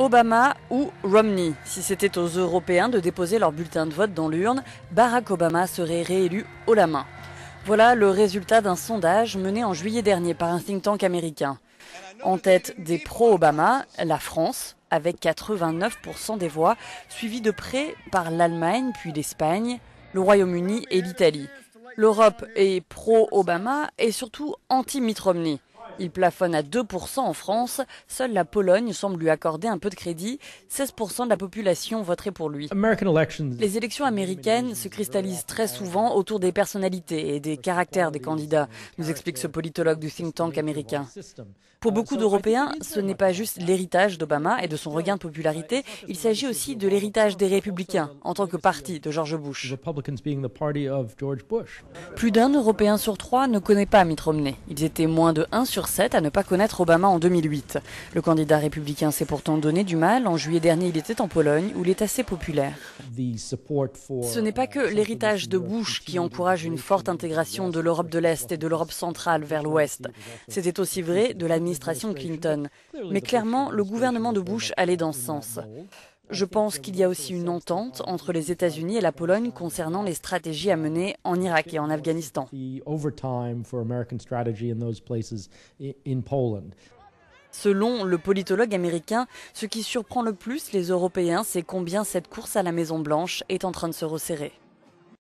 Obama ou Romney. Si c'était aux Européens de déposer leur bulletin de vote dans l'urne, Barack Obama serait réélu haut la main. Voilà le résultat d'un sondage mené en juillet dernier par un think tank américain. En tête des pro-Obama, la France, avec 89% des voix, suivie de près par l'Allemagne, puis l'Espagne, le Royaume-Uni et l'Italie. L'Europe est pro-Obama et surtout anti-Mitt Romney. Il plafonne à 2% en France. Seule la Pologne semble lui accorder un peu de crédit. 16% de la population voterait pour lui. Les élections américaines se cristallisent très souvent autour des personnalités et des caractères des candidats, nous explique ce politologue du think tank américain. Pour beaucoup d'Européens, ce n'est pas juste l'héritage d'Obama et de son regain de popularité, il s'agit aussi de l'héritage des Républicains en tant que parti de George Bush. Plus d'un Européen sur 3 ne connaît pas Mitt Romney. Ils étaient moins de 1 sur 7 à ne pas connaître Obama en 2008. Le candidat républicain s'est pourtant donné du mal. En juillet dernier, il était en Pologne, où il est assez populaire. Ce n'est pas que l'héritage de Bush qui encourage une forte intégration de l'Europe de l'Est et de l'Europe centrale vers l'Ouest. C'était aussi vrai de l'administration Clinton. Mais clairement, le gouvernement de Bush allait dans ce sens. Je pense qu'il y a aussi une entente entre les États-Unis et la Pologne concernant les stratégies à mener en Irak et en Afghanistan. Selon le politologue américain, ce qui surprend le plus les Européens, c'est combien cette course à la Maison-Blanche est en train de se resserrer.